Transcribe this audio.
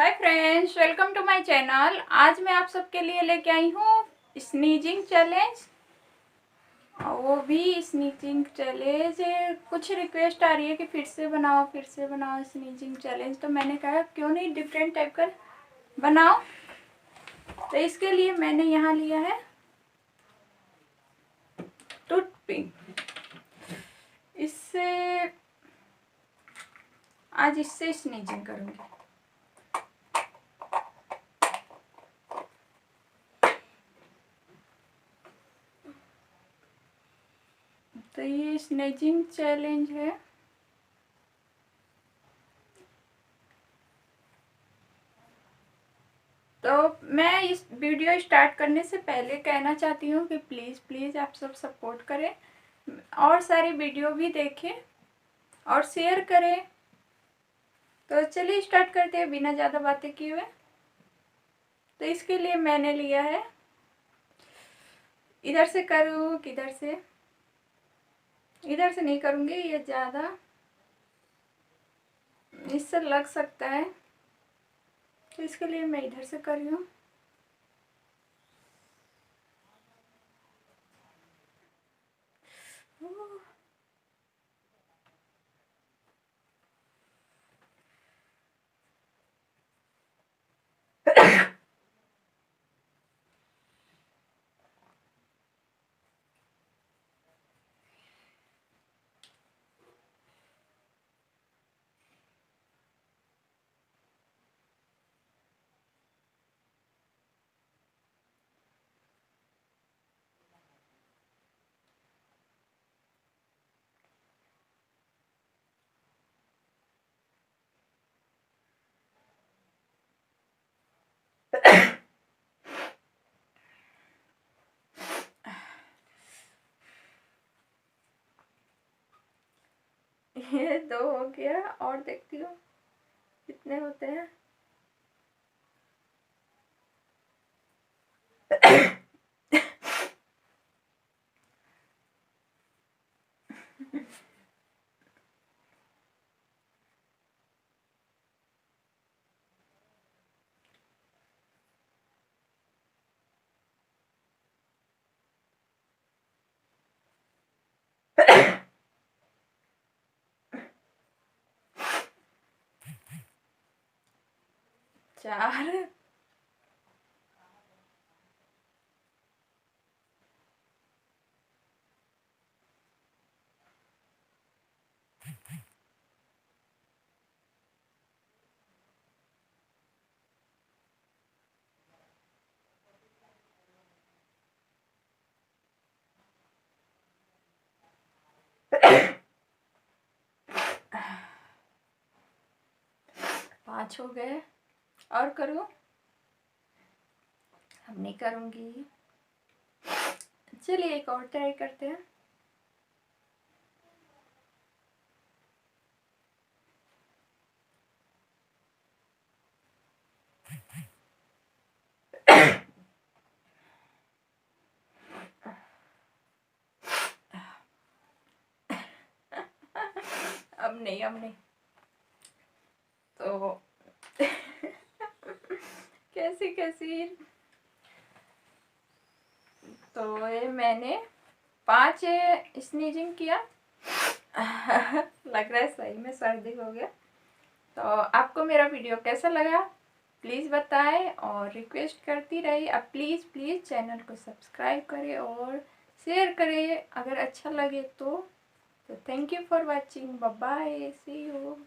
Hi friends, welcome to my channel. आज मैं आप सबके लिए लेके आई हूँ स्नीजिंग चैलेंज। वो भी स्नीजिंग चैलेंज कुछ रिक्वेस्ट आ रही है कि फिर से बनाओ स्नीजिंग चैलेंज। तो मैंने कहा क्यों नहीं डिफरेंट टाइप का बनाओ। तो इसके लिए मैंने यहाँ लिया है टूथपिक। इससे आज इससे स्नीजिंग करूँगी। तो ये स्नीजिंग चैलेंज है। तो मैं इस वीडियो स्टार्ट करने से पहले कहना चाहती हूँ कि प्लीज़ आप सब सपोर्ट करें और सारी वीडियो भी देखें और शेयर करें। तो चलिए स्टार्ट करते हैं बिना ज़्यादा बातें किए हुए। तो इसके लिए मैंने लिया है, इधर से करूँ किधर से, इधर से नहीं करूँगी, ये ज़्यादा इससे लग सकता है। तो इसके लिए मैं इधर से कर रही हूँ। ये 2 हो गया और देखती हूँ कितने होते हैं। चार। पाँच हो गए और करूँ? अब नहीं करूँगी। चलिए एक और ट्राई करते हैं। अब नहीं तो कैसी। तो ये मैंने 5 स्नीजिंग किया। लग रहा है सही में सर्दी हो गया। तो आपको मेरा वीडियो कैसा लगा प्लीज़ बताएं और रिक्वेस्ट करती रही। अब प्लीज़ चैनल को सब्सक्राइब करें और शेयर करें अगर अच्छा लगे तो। Thank you for watching. Bye bye, see you.